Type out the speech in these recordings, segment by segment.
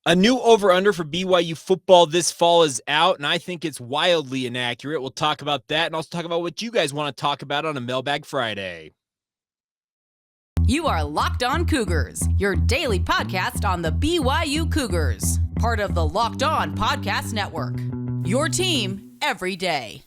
A new over-under for BYU football this fall is out, and I think it's wildly inaccurate. We'll talk about that and also talk about what you guys want to talk about on a Mailbag Friday. You are Locked On Cougars, your daily podcast on the BYU Cougars, part of the Locked On Podcast Network. Your team every day.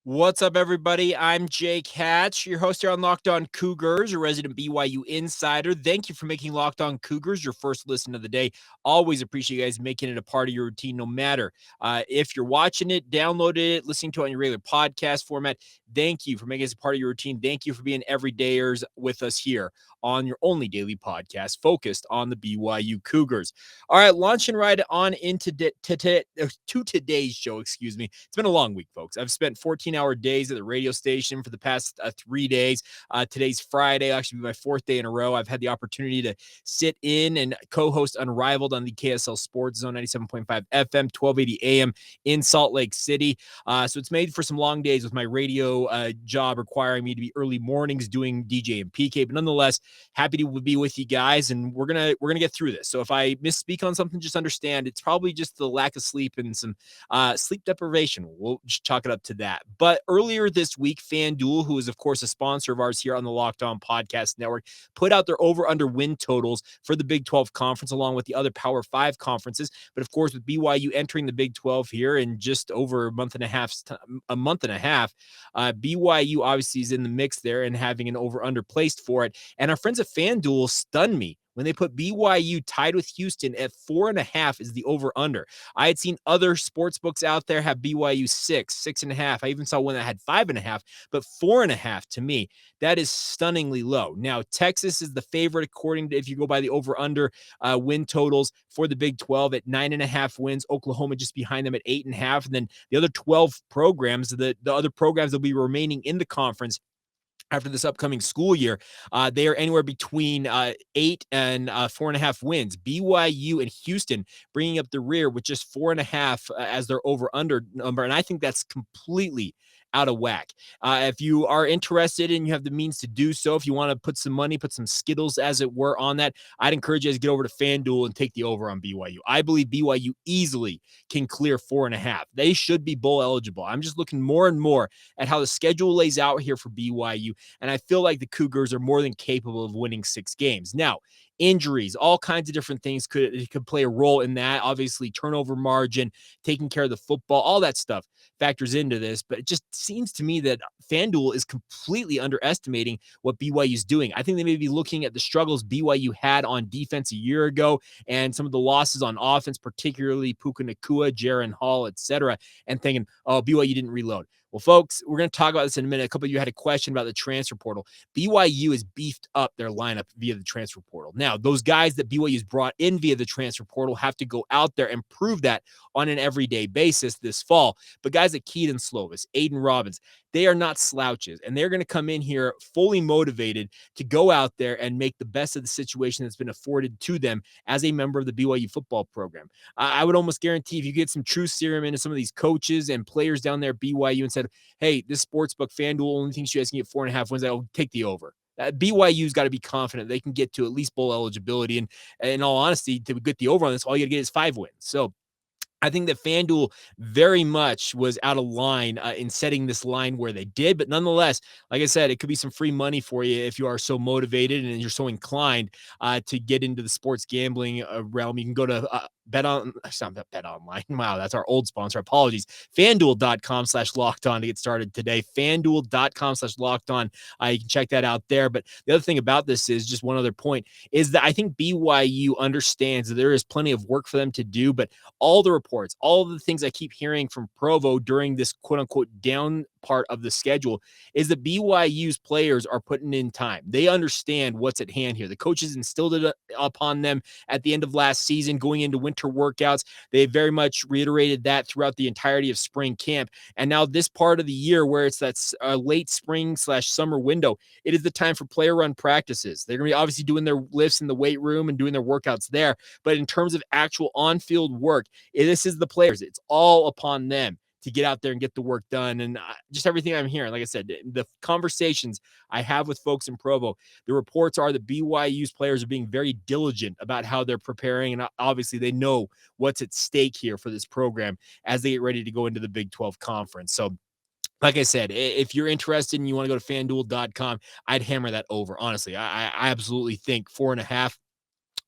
What's up, everybody? I'm Jake Hatch, your host here on Locked On Cougars, your resident BYU insider. Thank you for making Locked On Cougars your first listen of the day. Always appreciate you guys making it a part of your routine, no matter if you're watching it, downloading it, listening to it on your regular podcast format. Thank you for making us a part of your routine. Thank you for being everydayers with us here on your only daily podcast focused on the BYU Cougars. All right, launching right on into today's show, excuse me. It's been a long week, folks. I've spent 14-hour days at the radio station for the past 3 days. Today's Friday, actually be my fourth day in a row. I've had the opportunity to sit in and co-host Unrivaled on the KSL Sports Zone 97.5 FM, 1280 AM in Salt Lake City. So it's made for some long days with my radio job requiring me to be early mornings doing DJ and PK, but nonetheless, happy to be with you guys, and we're gonna get through this. So if I misspeak on something, just understand it's probably just the lack of sleep and some sleep deprivation. We'll just chalk it up to that. But earlier this week, FanDuel, who is of course a sponsor of ours here on the Locked On Podcast Network, put out their over/under win totals for the Big 12 Conference, along with the other Power 5 conferences. But of course, with BYU entering the Big 12 here in just over a month and a half, BYU obviously is in the mix there and having an over/under placed for it. And our friends at FanDuel stunned me when they put BYU tied with Houston at 4.5 is the over/under. I had seen other sports books out there have BYU 6.5. I even saw one that had 5.5, but 4.5 to me, that is stunningly low. Now, Texas is the favorite according to, if you go by the over/under win totals for the Big 12 at 9.5 wins. Oklahoma just behind them at 8.5. And then the other 12 programs, the other programs that will be remaining in the conference after this upcoming school year, they are anywhere between 8 and 4.5 wins. BYU and Houston bringing up the rear with just 4.5 as their over/under number, and I think that's completely out of whack. If you are interested and you have the means to do so, if you want to put some money, put some Skittles, as it were, on that, I'd encourage you to get over to FanDuel and take the over on BYU. I believe BYU easily can clear 4.5. They should be bowl eligible. I'm just looking more and more at how the schedule lays out here for BYU, and I feel like the Cougars are more than capable of winning 6 games. Now, injuries, all kinds of different things could play a role in that. Obviously, turnover margin, taking care of the football, all that stuff factors into this. But it just seems to me that FanDuel is completely underestimating what BYU is doing. I think they may be looking at the struggles BYU had on defense a year ago and some of the losses on offense, particularly Puka Nacua, Jaron Hall, etc., and thinking, oh, BYU didn't reload. Well, folks, we're going to talk about this in a minute. A couple of you had a question about the transfer portal. BYU has beefed up their lineup via the transfer portal. Now, those guys that BYU has brought in via the transfer portal have to go out there and prove that on an everyday basis this fall. But guys like Keaton Slovis, Aiden Robbins, they are not slouches, and they're going to come in here fully motivated to go out there and make the best of the situation that's been afforded to them as a member of the BYU football program. I would almost guarantee if you get some true serum into some of these coaches and players down there at BYU and said, hey, this sportsbook FanDuel only thinks you guys can get 4.5 wins, I'll take the over. BYU's got to be confident they can get to at least bowl eligibility. And in all honesty, to get the over on this, all you got to get is 5 wins. So I think that FanDuel very much was out of line in setting this line where they did. But nonetheless, like I said, it could be some free money for you if you are so motivated and you're so inclined to get into the sports gambling realm. You can go to Bet Online. Wow, that's our old sponsor. Apologies. FanDuel.com/lockedon to get started today. FanDuel.com/lockedon. You can check that out there. But the other thing about this is just one other point is that I think BYU understands that there is plenty of work for them to do, but all the reports, all the things I keep hearing from Provo during this quote unquote down part of the schedule is that BYU's players are putting in time. They understand what's at hand here. The coaches instilled it upon them at the end of last season, going into winter workouts. They very much reiterated that throughout the entirety of spring camp. And now this part of the year where it's that late spring/summer window, it is the time for player run practices. They're going to be obviously doing their lifts in the weight room and doing their workouts there. But in terms of actual on-field work, this is the players. It's all upon them to get out there and get the work done. And just everything I'm hearing, like I said, the conversations I have with folks in Provo, the reports are that BYU's players are being very diligent about how they're preparing. And obviously they know what's at stake here for this program as they get ready to go into the Big 12 conference. So like I said, if you're interested and you want to go to FanDuel.com, I'd hammer that over. Honestly, I absolutely think 4.5.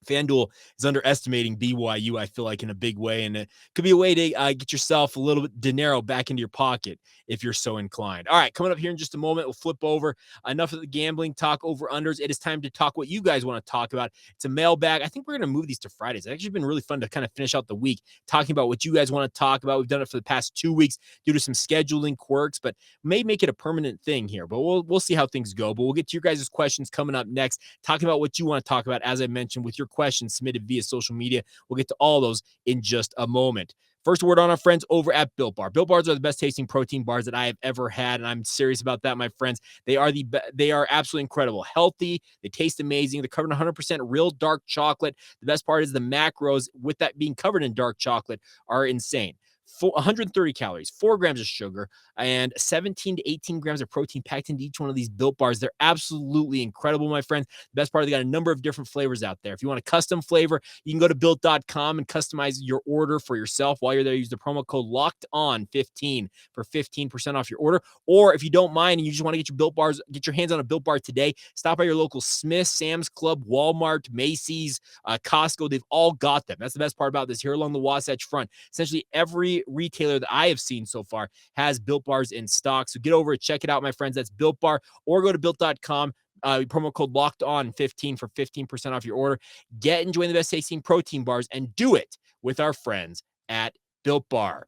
FanDuel is underestimating BYU, I feel like, in a big way, and it could be a way to get yourself a little bit dinero back into your pocket if you're so inclined. All right, coming up here in just a moment, we'll flip over. Enough of the gambling talk over unders. It is time to talk what you guys want to talk about. It's a mailbag. I think we're going to move these to Fridays. It's actually been really fun to kind of finish out the week talking about what you guys want to talk about. We've done it for the past 2 weeks due to some scheduling quirks, but may make it a permanent thing here. But we'll see how things go. But we'll get to your guys' questions coming up next, talking about what you want to talk about, as I mentioned, with your questions submitted via social media. We'll get to all those in just a moment. First word on our friends over at Built Bar. Built Bars are the best tasting protein bars that I have ever had, and I'm serious about that, my friends. They are absolutely incredible. Healthy, they taste amazing. They're covered in 100% real dark chocolate. The best part is the macros, with that being covered in dark chocolate, are insane. 130 calories, 4 grams of sugar, and 17 to 18 grams of protein packed into each one of these Built Bars. They're absolutely incredible, my friends. The best part, they got a number of different flavors out there. If you want a custom flavor, you can go to Built.com and customize your order for yourself. While you're there, use the promo code LOCKEDON15 for 15% off your order. Or if you don't mind and you just want to get your Built Bars, get your hands on a Built Bar today, stop by your local Smith, Sam's Club, Walmart, Macy's, Costco. They've all got them. That's the best part about this here along the Wasatch Front. Essentially, every retailer that I have seen so far has Built Bars in stock. So get over and check it out, my friends. That's Built Bar, or go to Built.com. Promo code LOCKEDON15 for 15% off your order. Get enjoying the best tasting protein bars and do it with our friends at Built Bar.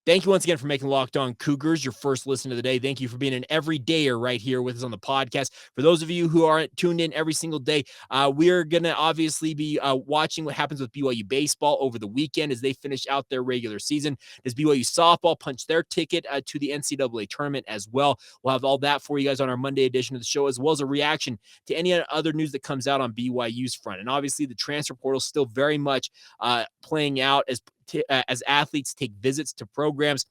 Thank you once again for making Locked On Cougars your first listen of the day. Thank you for being an everydayer right here with us on the podcast. For those of you who aren't tuned in every single day, we're going to obviously be watching what happens with BYU baseball over the weekend as they finish out their regular season. Does BYU softball punch their ticket to the NCAA tournament as well? We'll have all that for you guys on our Monday edition of the show, as well as a reaction to any other news that comes out on BYU's front. And obviously the transfer portal is still very much playing out as athletes take visits to programs.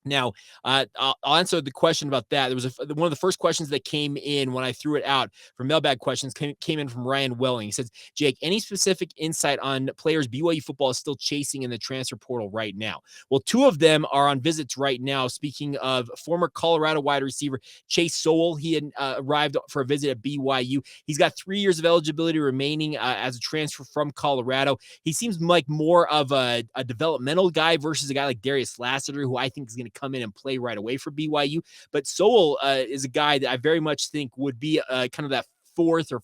Now, I'll answer the question about that. There was one of the first questions that came in when I threw it out for mailbag questions came in from Ryan Welling. He says, Jake, any specific insight on players BYU football is still chasing in the transfer portal right now? Well, 2 of them are on visits right now. Speaking of former Colorado wide receiver Chase Sowell, he had arrived for a visit at BYU. He's got 3 years of eligibility remaining as a transfer from Colorado. He seems like more of a developmental guy versus a guy like Darius Lassiter, who I think is going to come in and play right away for BYU. But Sowell is a guy that I very much think would be kind of that 4th or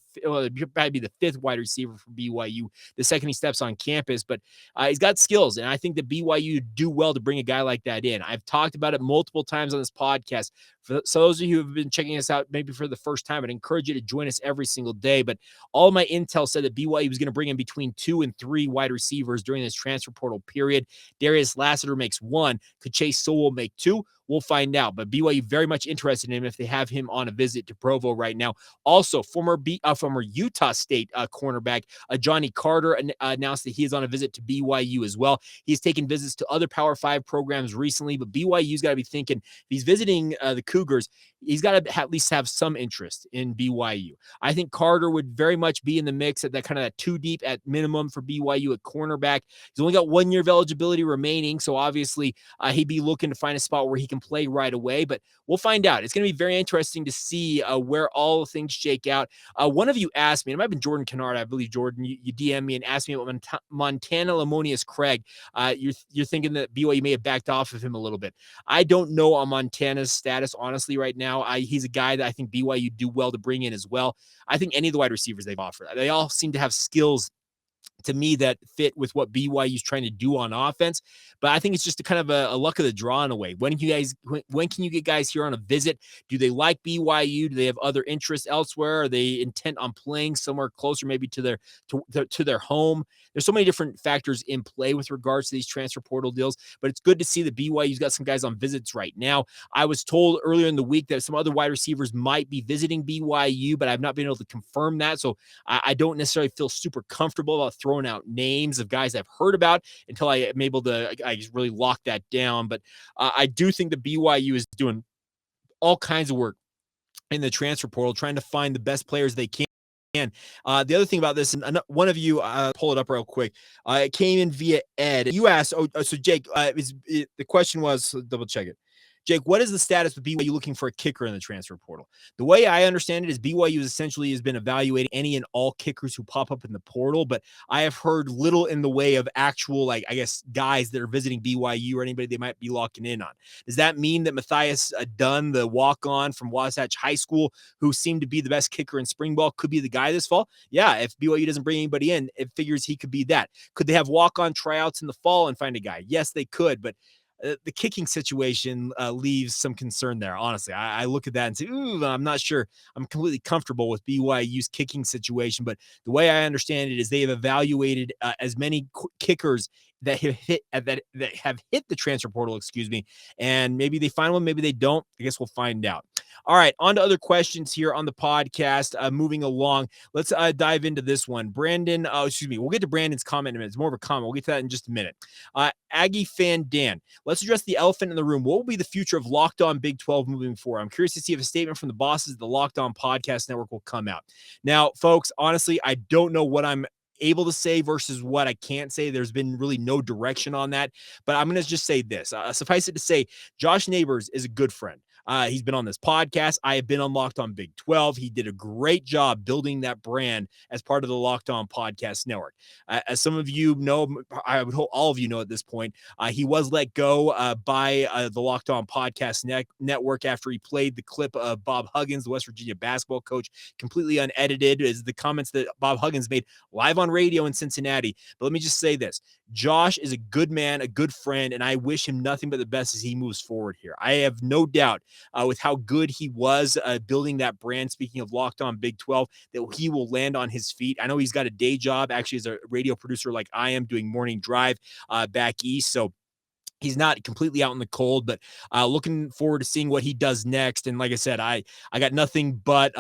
probably the 5th wide receiver for BYU the second he steps on campus. But he's got skills, and I think that BYU do well to bring a guy like that in. I've talked about it multiple times on this podcast. For those of you who have been checking us out maybe for the first time, I'd encourage you to join us every single day. But all of my intel said that BYU was going to bring in between 2 and 3 wide receivers during this transfer portal period. Darius Lassiter makes 1. Could Chase Sowell make 2? We'll find out. But BYU very much interested in him if they have him on a visit to Provo right now. Also, former Utah State cornerback Johnny Carter announced that he is on a visit to BYU as well. He's taken visits to other Power 5 programs recently, but BYU's got to be thinking, if he's visiting the Cougars, he's got to at least have some interest in BYU. I think Carter would very much be in the mix at that kind of that 2 deep at minimum for BYU at cornerback. He's only got 1 year of eligibility remaining, so obviously he'd be looking to find a spot where he can play right away, but we'll find out. It's going to be very interesting to see where all things shake out. One of you asked me, and it might have been Jordan Kennard, I believe, Jordan, you DM me and asked me about Montana Lamonius Craig. You're thinking that BYU may have backed off of him a little bit. I don't know on Montana's status, honestly, right now. He's a guy that I think BYU do well to bring in as well. I think any of the wide receivers they've offered, they all seem to have skills to me that fit with what BYU is trying to do on offense. But I think it's just a kind of a luck of the draw in a way. When can you get guys here on a visit? Do they like BYU? Do they have other interests elsewhere? Are they intent on playing somewhere closer, maybe to their home? There's so many different factors in play with regards to these transfer portal deals, but it's good to see that BYU's got some guys on visits right now. I was told earlier in the week that some other wide receivers might be visiting BYU, but I've not been able to confirm that. So I don't necessarily feel super comfortable about throwing out names of guys I've heard about until I am able to really lock that down. But I do think that BYU is doing all kinds of work in the transfer portal, trying to find the best players they can. The other thing about this, and one of you, pull it up real quick. It came in via Ed. You asked, so Jake, the question was, so double check it. Jake, what is the status with BYU looking for a kicker in the transfer portal? The way I understand it is BYU essentially has been evaluating any and all kickers who pop up in the portal, but I have heard little in the way of actual, guys that are visiting BYU or anybody they might be locking in on. Does that mean that Matthias Dunn, the walk-on from Wasatch High School, who seemed to be the best kicker in spring ball, could be the guy this fall? Yeah, if BYU doesn't bring anybody in, it figures he could be that. Could they have walk-on tryouts in the fall and find a guy? Yes, they could, but the kicking situation leaves some concern there. Honestly, I look at that and say, I'm not sure I'm completely comfortable with BYU's kicking situation. But the way I understand it is they have evaluated as many kickers that have hit the transfer portal, and maybe they find one, maybe they don't. I guess we'll find out. All right, on to other questions here on the podcast. Moving along, let's dive into this one. Brandon, we'll get to Brandon's comment in a minute. It's more of a comment. We'll get to that in just a minute. Aggie fan Dan, let's address the elephant in the room. What will be the future of Locked On Big 12 moving forward? I'm curious to see if a statement from the bosses of the Locked On Podcast Network will come out. Now, folks, honestly, I don't know what I'm able to say versus what I can't say. There's been really no direction on that, but I'm going to just say this. Suffice it to say, Josh Neighbors is a good friend. He's been on this podcast. I have been on Locked On Big 12. He did a great job building that brand as part of the Locked On Podcast Network. As some of you know, I would hope all of you know at this point, he was let go by the Locked On Podcast Network after he played the clip of Bob Huggins, the West Virginia basketball coach, completely unedited, as the comments that Bob Huggins made live on radio in Cincinnati. But let me just say this. Josh is a good man, a good friend, and I wish him nothing but the best as he moves forward here. I have no doubt with how good he was building that brand, speaking of Locked On Big 12, that he will land on his feet. I know he's got a day job, actually, as a radio producer like I am, doing morning drive back east, so he's not completely out in the cold, but looking forward to seeing what he does next. And like I said, I got nothing but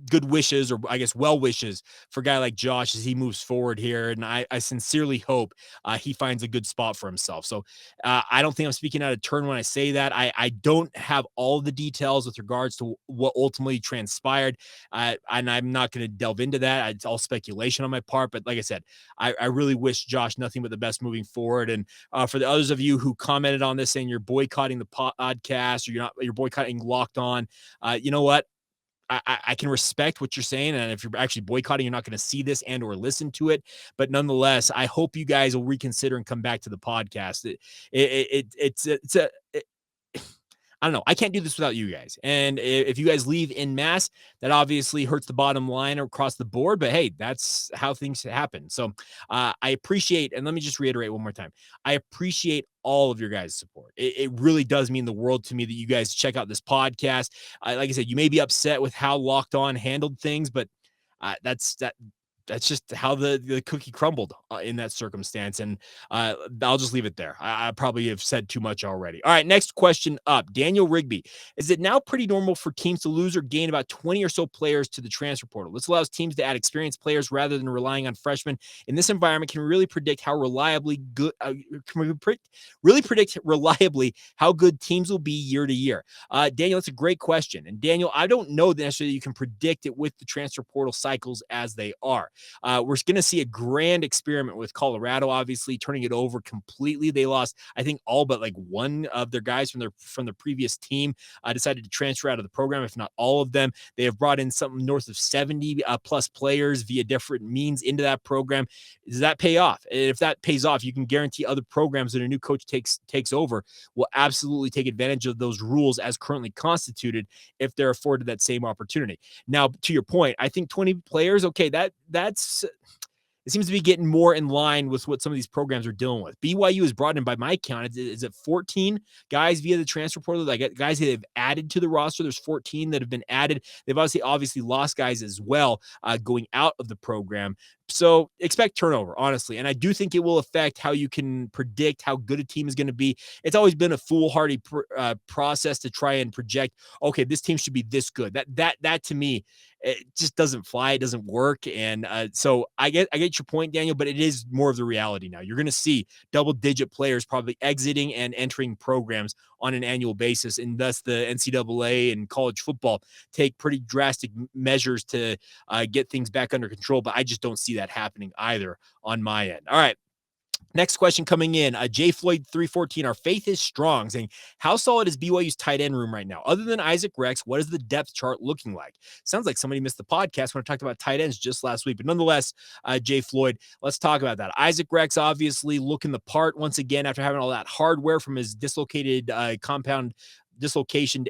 good wishes, or I guess well wishes, for a guy like Josh as he moves forward here. And I sincerely hope he finds a good spot for himself. So I don't think I'm speaking out of turn when I say that. I don't have all the details with regards to what ultimately transpired, and I'm not going to delve into that. It's all speculation on my part. But like I said, I really wish Josh nothing but the best moving forward. And for the others of you who commented on this saying you're boycotting the podcast, or you're boycotting Locked On, you know what? I can respect what you're saying, and if you're actually boycotting, you're not going to see this and or listen to it. But nonetheless, I hope you guys will reconsider and come back to the podcast. I don't know. I can't do this without you guys. And if you guys leave en masse, that obviously hurts the bottom line across the board. But hey, that's how things happen. So I appreciate, and let me just reiterate one more time, I appreciate all of your guys' support. It really does mean the world to me that you guys check out this podcast. Like I said, you may be upset with how Locked On handled things, but that's just how the cookie crumbled in that circumstance. And I'll just leave it there. I probably have said too much already. All right, next question up. Daniel Rigby. Is it now pretty normal for teams to lose or gain about 20 or so players to the transfer portal? This allows teams to add experienced players rather than relying on freshmen. In this environment, can we really predict how reliably how good teams will be year to year? Daniel, that's a great question. And Daniel, I don't know that necessarily you can predict it with the transfer portal cycles as they are. We're going to see a grand experiment with Colorado, obviously turning it over completely. They lost, I think, all but like one of their guys from their previous team decided to transfer out of the program, if not all of them. They have brought in something north of 70 plus players via different means into that program. Does that pay off? And if that pays off, you can guarantee other programs that a new coach takes over will absolutely take advantage of those rules as currently constituted if they're afforded that same opportunity. Now, to your point, I think 20 players, okay, that's it seems to be getting more in line with what some of these programs are dealing with. BYU has brought in, by my count, is it 14 guys via the transfer portal? Like guys that they've added to the roster. There's 14 that have been added. They've obviously lost guys as well going out of the program. So expect turnover, honestly. And I do think it will affect how you can predict how good a team is going to be. It's always been a foolhardy process to try and project, okay, this team should be this good. That to me, it just doesn't fly. It doesn't work. And so I get your point, Daniel, but it is more of the reality now. You're going to see double-digit players probably exiting and entering programs on an annual basis, and thus the NCAA and college football take pretty drastic measures to get things back under control. But I just don't see that happening either on my end. All right. Next question coming in, J Floyd 314. Our faith is strong, saying, how solid is BYU's tight end room right now? Other than Isaac Rex, what is the depth chart looking like? Sounds like somebody missed the podcast when I talked about tight ends just last week. But nonetheless, J Floyd, let's talk about that. Isaac Rex obviously looking the part once again after having all that hardware from his dislocated compound dislocated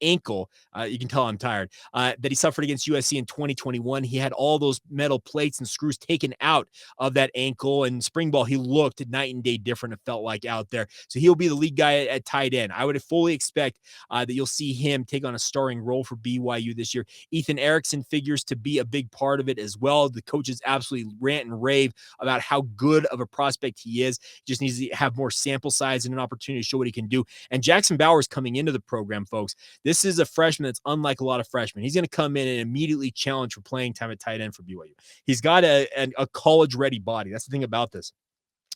ankle. You can tell I'm tired. That he suffered against USC in 2021. He had all those metal plates and screws taken out of that ankle, and spring ball, he looked night and day different. It felt like out there. So he'll be the lead guy at tight end. I would fully expect that you'll see him take on a starring role for BYU this year. Ethan Erickson figures to be a big part of it as well. The coaches absolutely rant and rave about how good of a prospect he is. Just needs to have more sample size and an opportunity to show what he can do. And Jackson Bowers coming into the program, folks. This is a freshman that's unlike a lot of freshmen. He's going to come in and immediately challenge for playing time at tight end for BYU. He's got a college-ready body. That's the thing about this.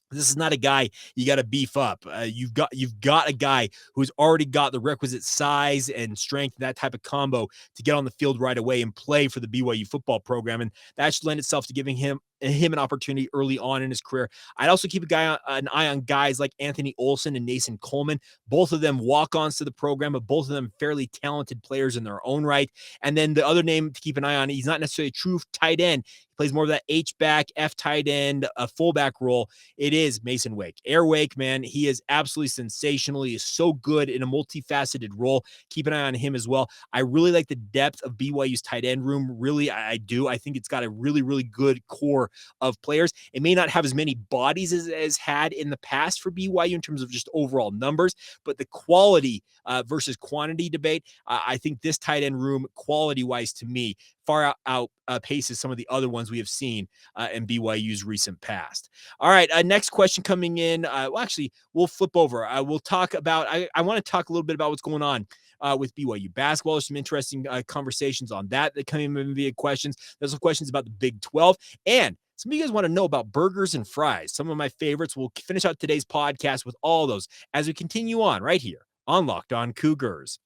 This is not a guy you got to beef up. You've got a guy who's already got the requisite size and strength, that type of combo to get on the field right away and play for the BYU football program. And that should lend itself to giving him an opportunity early on in his career. I'd also keep an eye on guys like Anthony Olson and Nason Coleman. Both of them walk-ons to the program, but both of them fairly talented players in their own right. And then the other name to keep an eye on, he's not necessarily a true tight end. He plays more of that H-back, F-tight end, a fullback role. It is Mason Wake. Air Wake, man, he is absolutely sensational. He is so good in a multifaceted role. Keep an eye on him as well. I really like the depth of BYU's tight end room. Really, I do. I think it's got a really, really good core of players. It may not have as many bodies as had in the past for BYU in terms of just overall numbers, but the quality versus quantity debate, I think this tight end room, quality-wise to me, far outpaces some of the other ones we have seen in BYU's recent past. All right, next question coming in. Well, actually, we'll flip over. We'll talk about, I want to talk a little bit about what's going on with BYU basketball. There's some interesting conversations on that come in via questions. There's some questions about the Big 12, and some of you guys want to know about burgers and fries. Some of my favorites. We'll finish out today's podcast with all those as we continue on right here on Locked On Cougars.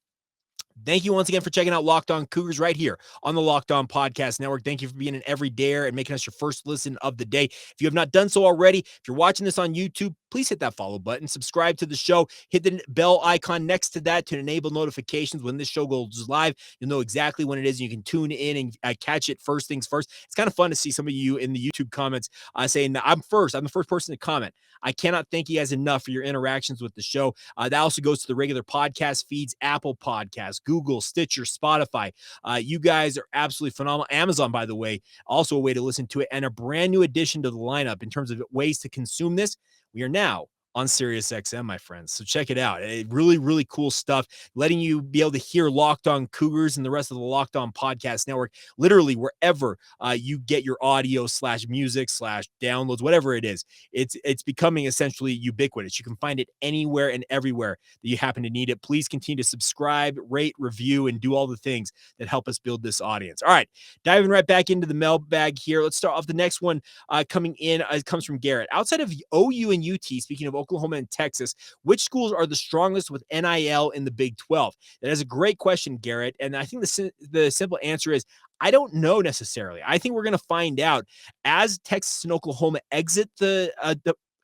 Thank you once again for checking out Locked On Cougars right here on the Locked On Podcast Network. Thank you for being an everydayer and making us your first listen of the day. If you have not done so already, if you're watching this on YouTube, please hit that follow button, subscribe to the show, hit the bell icon next to that to enable notifications when this show goes live. You'll know exactly when it is. You can tune in and catch it first things first. It's kind of fun to see some of you in the YouTube comments saying that I'm the first person to comment. I cannot thank you guys enough for your interactions with the show. That also goes to the regular podcast feeds, Apple Podcasts, Google, Stitcher, Spotify. You guys are absolutely phenomenal. Amazon, by the way, also a way to listen to it, and a brand new addition to the lineup in terms of ways to consume this. We are now on SiriusXM, my friends. So check it out. Really, really cool stuff. Letting you be able to hear Locked On Cougars and the rest of the Locked On Podcast Network, literally wherever you get your audio /music /downloads, whatever it is. It's becoming essentially ubiquitous. You can find it anywhere and everywhere that you happen to need it. Please continue to subscribe, rate, review, and do all the things that help us build this audience. All right, diving right back into the mailbag here. Let's start off the next one coming in. It comes from Garrett. Outside of OU and UT, speaking of Oklahoma and Texas, which schools are the strongest with NIL in the Big 12? That is a great question, Garrett. And I think the simple answer is I don't know necessarily. I think we're going to find out as Texas and Oklahoma exit the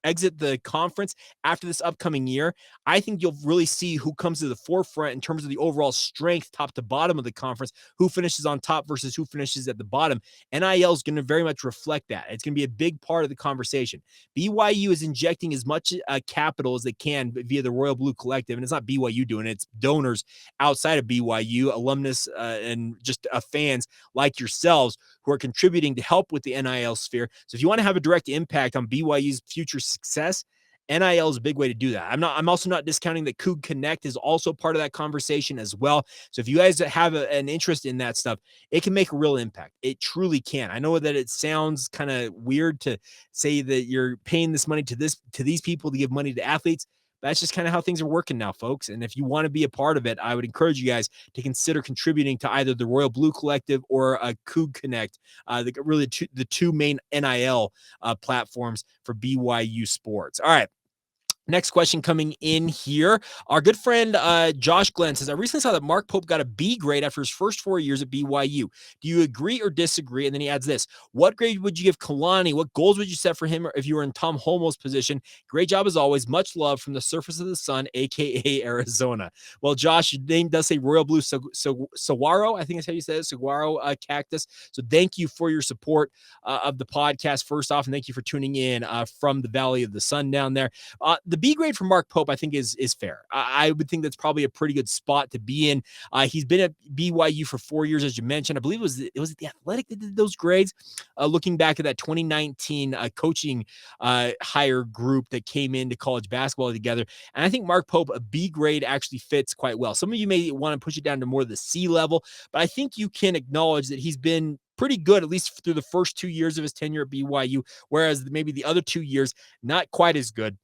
exit the conference after this upcoming year, I think you'll really see who comes to the forefront in terms of the overall strength, top to bottom of the conference, who finishes on top versus who finishes at the bottom. NIL is going to very much reflect that. It's going to be a big part of the conversation. BYU is injecting as much capital as they can via the Royal Blue Collective, and it's not BYU doing it, it's donors outside of BYU, alumnus, and just fans like yourselves who are contributing to help with the NIL sphere. So if you want to have a direct impact on BYU's future success, NIL is a big way to do that. I'm also not discounting that Coug Connect is also part of that conversation as well. So if you guys have an interest in that stuff, it can make a real impact. It truly can. I know that it sounds kind of weird to say that you're paying this money to these people to give money to athletes. That's just kind of how things are working now, folks. And if you want to be a part of it, I would encourage you guys to consider contributing to either the Royal Blue Collective or Coug Connect, the two main NIL platforms for BYU sports. All right. Next question coming in here. Our good friend Josh Glenn says, I recently saw that Mark Pope got a B grade after his first 4 years at BYU. Do you agree or disagree? And then he adds this. What grade would you give Kalani? What goals would you set for him if you were in Tom Holmoe's position? Great job as always. Much love from the surface of the sun, a.k.a. Arizona. Well, Josh, your name does say Royal Blue Saguaro. I think that's how you say it, Saguaro Cactus. So thank you for your support of the podcast, first off, and thank you for tuning in from the Valley of the Sun down there. The B grade for Mark Pope, I think, is fair. I would think that's probably a pretty good spot to be in. He's been at BYU for 4 years, as you mentioned. I believe it was the Athletic that did those grades. Looking back at that 2019 coaching hire group that came into college basketball together, and I think Mark Pope, a B grade, actually fits quite well. Some of you may want to push it down to more the C level, but I think you can acknowledge that he's been pretty good, at least through the first 2 years of his tenure at BYU, whereas maybe the other 2 years, not quite as good.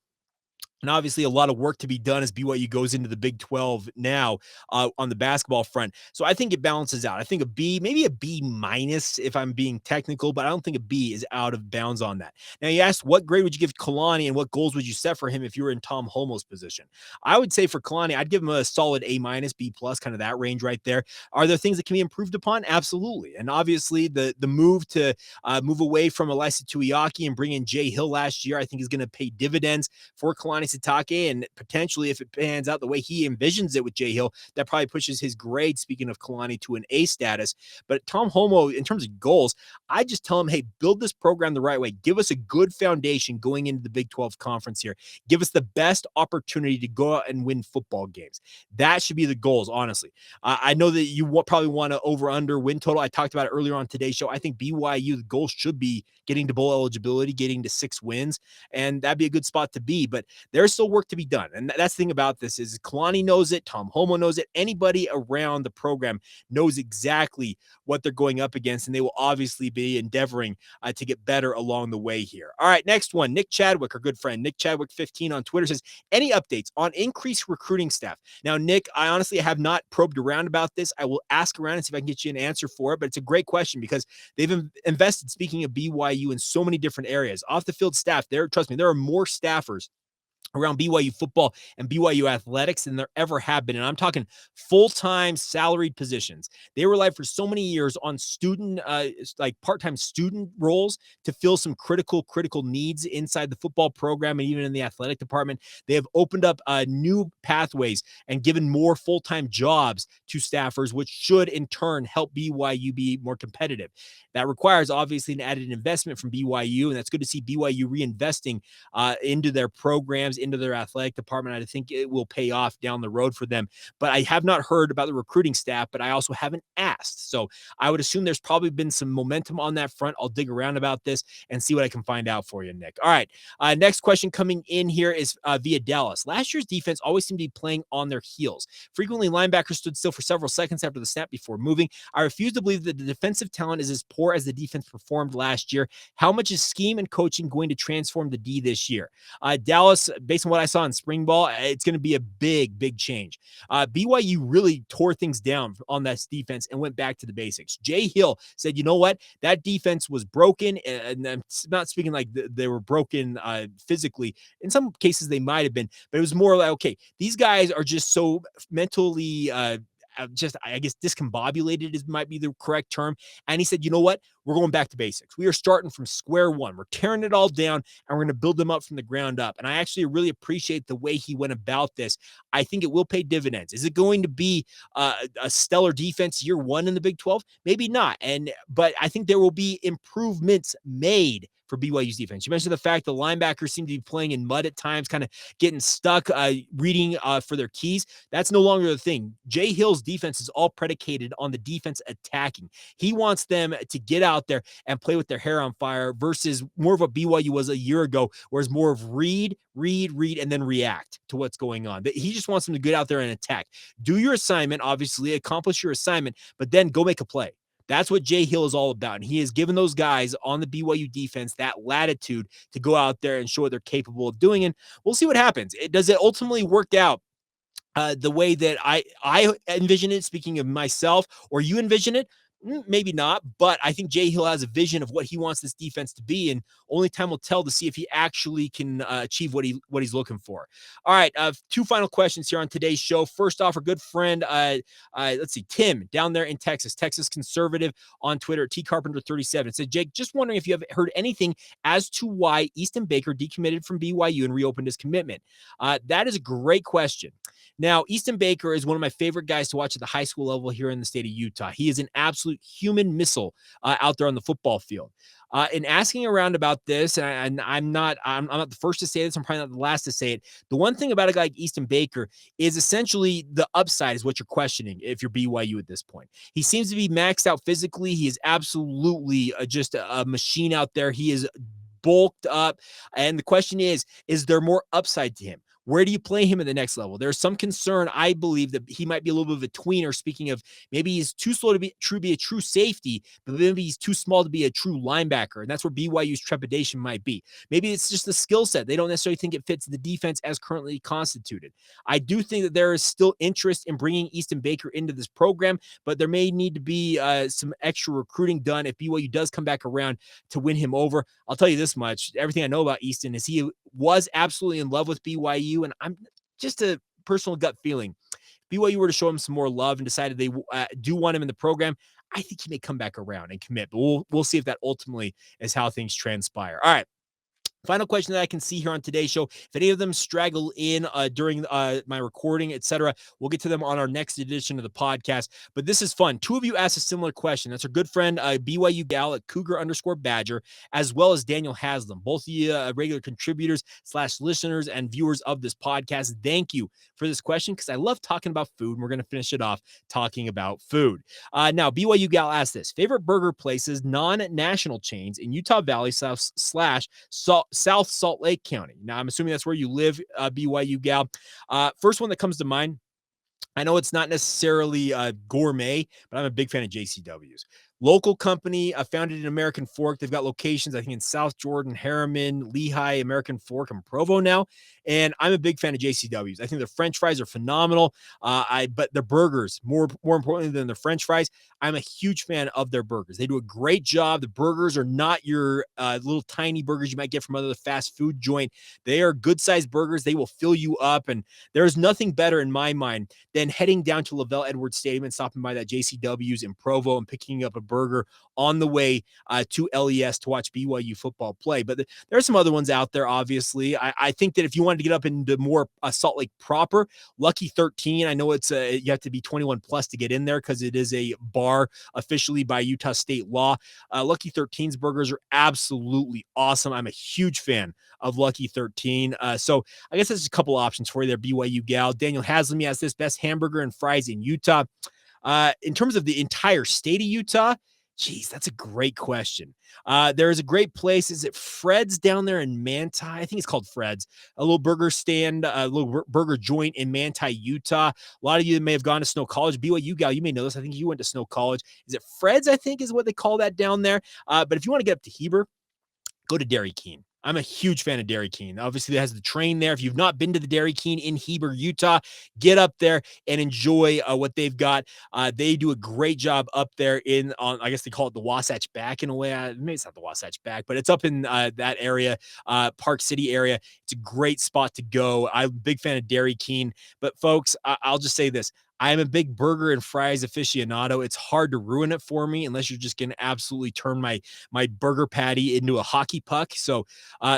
And obviously a lot of work to be done as BYU goes into the Big 12 now on the basketball front. So I think it balances out. I think a B, maybe a B minus if I'm being technical, but I don't think a B is out of bounds on that. Now you asked what grade would you give Kalani and what goals would you set for him if you were in Tom Holmoe's position? I would say for Kalani, I'd give him a solid A minus, B plus, kind of that range right there. Are there things that can be improved upon? Absolutely. And obviously the move to move away from Elisa Tuiaki and bring in Jay Hill last year, I think is going to pay dividends for Kalani Sitake, and potentially if it pans out the way he envisions it with Jay Hill, that probably pushes his grade, speaking of Kalani, to an A status. But Tom Holmoe, in terms of goals, I just tell him, hey, build this program the right way. Give us a good foundation going into the Big 12 conference here. Give us the best opportunity to go out and win football games. That should be the goals, honestly. I know that you probably want to over-under win total. I talked about it earlier on today's show. I think BYU, the goals should be getting to bowl eligibility, getting to 6 wins, and that'd be a good spot to be. But there's still work to be done. And that's the thing about this is Kalani knows it. Tom Holmoe knows it. Anybody around the program knows exactly what they're going up against, and they will obviously be endeavoring to get better along the way here. All right, next one. Nick Chadwick, our good friend. Nick Chadwick 15 on Twitter says, any updates on increased recruiting staff? Now, Nick, I honestly have not probed around about this. I will ask around and see if I can get you an answer for it, but it's a great question because they've invested, speaking of BYU, in so many different areas. Off the field staff, trust me, there are more staffers around BYU football and BYU athletics than there ever have been. And I'm talking full-time salaried positions. They relied for so many years on student, like part-time student roles to fill some critical needs inside the football program and even in the athletic department. They have opened up new pathways and given more full-time jobs to staffers, which should in turn help BYU be more competitive. That requires obviously an added investment from BYU, and that's good to see BYU reinvesting into their programs, into their athletic department. I think it will pay off down the road for them. But I have not heard about the recruiting staff, but I also haven't asked. So I would assume there's probably been some momentum on that front. I'll dig around about this and see what I can find out for you, Nick. All right. Next question coming in here is via Dallas. Last year's defense always seemed to be playing on their heels. Frequently, linebackers stood still for several seconds after the snap before moving. I refuse to believe that the defensive talent is as poor as the defense performed last year. How much is scheme and coaching going to transform the D this year? Dallas, based on what I saw in spring ball, it's going to be a big change. BYU really tore things down on that defense and went back to the basics. Jay Hill said, you know what? That defense was broken, and I'm not speaking like they were broken physically. In some cases, they might have been, but it was more like, okay, these guys are just so mentally I guess discombobulated might be the correct term. And he said, you know what? We're going back to basics. We are starting from square one. We're tearing it all down and we're going to build them up from the ground up. And I actually really appreciate the way he went about this. I think it will pay dividends. Is it going to be a stellar defense year one in the Big 12? Maybe not. But I think there will be improvements made for BYU's defense. You mentioned the fact the linebackers seem to be playing in mud at times, kind of getting stuck reading for their keys. That's no longer the thing. Jay Hill's defense is all predicated on the defense attacking. He wants them to get out there and play with their hair on fire versus more of what BYU was a year ago, where it's more of read, and then react to what's going on. He just wants them to get out there and attack. Do your assignment, obviously, accomplish your assignment, but then go make a play. That's what Jay Hill is all about. And he has given those guys on the BYU defense that latitude to go out there and show what they're capable of doing. And we'll see what happens. Does it ultimately work out the way that I envision it, speaking of myself, or you envision it? Maybe not, but I think Jay Hill has a vision of what he wants this defense to be, and only time will tell to see if he actually can achieve what he's looking for. All right, 2 final questions here on today's show. First off, our good friend, let's see, Tim down there in Texas conservative on Twitter, tcarpenter37 said, Jake, just wondering if you have heard anything as to why Easton Baker decommitted from BYU and reopened his commitment. That is a great question. Now, Easton Baker is one of my favorite guys to watch at the high school level here in the state of Utah. He is an absolute human missile out there on the football field. In asking around about this, and I'm not the first to say this, I'm probably not the last to say it. The one thing about a guy like Easton Baker is essentially the upside is what you're questioning if you're BYU at this point. He seems to be maxed out physically. He is absolutely just a machine out there. He is bulked up. And the question is there more upside to him? Where do you play him at the next level? There's some concern, I believe, that he might be a little bit of a tweener, speaking of maybe he's too slow to be a true safety, but maybe he's too small to be a true linebacker. And that's where BYU's trepidation might be. Maybe it's just the skill set. They don't necessarily think it fits the defense as currently constituted. I do think that there is still interest in bringing Easton Baker into this program, but there may need to be some extra recruiting done if BYU does come back around to win him over. I'll tell you this much. Everything I know about Easton is he was absolutely in love with BYU, and I'm just a personal gut feeling. If BYU were to show him some more love and decided they do want him in the program, I think he may come back around and commit. But we'll see if that ultimately is how things transpire. All right. Final question that I can see here on today's show. If any of them straggle in during my recording, etc., we'll get to them on our next edition of the podcast. But this is fun. 2 of you asked a similar question. That's our good friend, BYU Gal at Cougar_Badger, as well as Daniel Haslam. Both of you regular contributors / listeners and viewers of this podcast. Thank you for this question because I love talking about food, and we're going to finish it off talking about food. Now, BYU Gal asked this. Favorite burger places, non-national chains in Utah Valley / South Salt Lake County. Now, I'm assuming that's where you live, BYU Gal. First one that comes to mind, I know it's not necessarily gourmet, but I'm a big fan of JCW's. Local company, founded in American Fork. They've got locations, I think, in South Jordan, Harriman, Lehigh, American Fork, and Provo now. And I'm a big fan of JCW's. I think their French fries are phenomenal. But their burgers, more importantly than their French fries, I'm a huge fan of their burgers. They do a great job. The burgers are not your little tiny burgers you might get from other fast food joint. They are good-sized burgers. They will fill you up. And there's nothing better in my mind than heading down to Lavelle Edwards Stadium and stopping by that JCW's in Provo and picking up a burger on the way to LES to watch BYU football play. But there are some other ones out there, obviously. I think that if you wanted to get up into more Salt Lake proper, Lucky 13, I know it's you have to be 21 plus to get in there because it is a bar officially by Utah state law. Lucky 13's burgers are absolutely awesome. I'm a huge fan of Lucky 13. So I guess that's a couple options for you there, BYU Gal. Daniel Haslam has this best hamburger and fries in Utah. In terms of the entire state of Utah, geez, that's a great question. There is a great place. Is it Fred's down there in Manti? I think it's called Fred's. A little burger stand, a little burger joint in Manti, Utah. A lot of you may have gone to Snow College. BYU Gal, you may know this. I think you went to Snow College. Is it Fred's, I think is what they call that down there. But if you want to get up to Heber, go to Dairy King. I'm a huge fan of Dairy King. Obviously, it has the train there. If you've not been to the Dairy King in Heber, Utah, get up there and enjoy what they've got. They do a great job up there I guess they call it the Wasatch Back in a way. Maybe it's not the Wasatch Back, but it's up in that area, Park City area. It's a great spot to go. I'm a big fan of Dairy King. But folks, I'll just say this. I am a big burger and fries aficionado. It's hard to ruin it for me unless you're just going to absolutely turn my burger patty into a hockey puck. So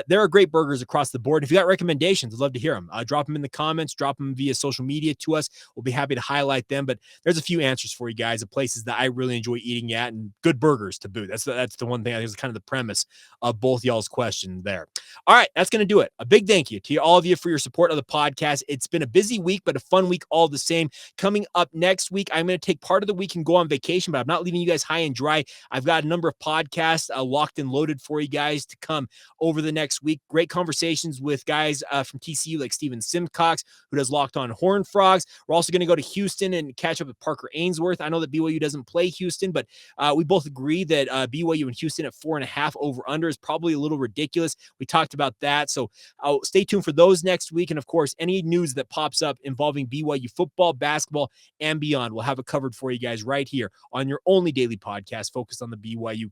there are great burgers across the board. If you got recommendations, I'd love to hear them. Drop them in the comments, drop them via social media to us. We'll be happy to highlight them. But there's a few answers for you guys of places that I really enjoy eating at and good burgers to boot. That's the one thing I think is kind of the premise of both y'all's questions there. All right, that's going to do it. A big thank you to all of you for your support of the podcast. It's been a busy week, but a fun week all the same. Coming up next week, I'm going to take part of the week and go on vacation, but I'm not leaving you guys high and dry. I've got a number of podcasts locked and loaded for you guys to come over the next week. Great conversations with guys from TCU like Steven Simcox, who does Locked On Horned Frogs. We're also going to go to Houston and catch up with Parker Ainsworth. I know that BYU doesn't play Houston, but we both agree that BYU and Houston at 4.5 over under is probably a little ridiculous. We talked about that. So stay tuned for those next week. And of course, any news that pops up involving BYU football, basketball, and beyond, we'll have it covered for you guys right here on your only daily podcast focused on the BYU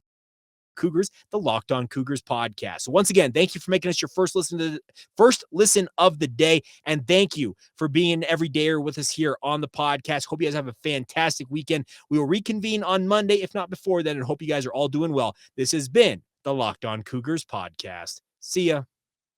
Cougars, the Locked On Cougars podcast. So once again, thank you for making us your first listen of the day, and thank you for being an everydayer with us here on the podcast. Hope you guys have a fantastic weekend. We will reconvene on Monday, if not before then, and hope you guys are all doing well. This has been the Locked On Cougars podcast. See ya.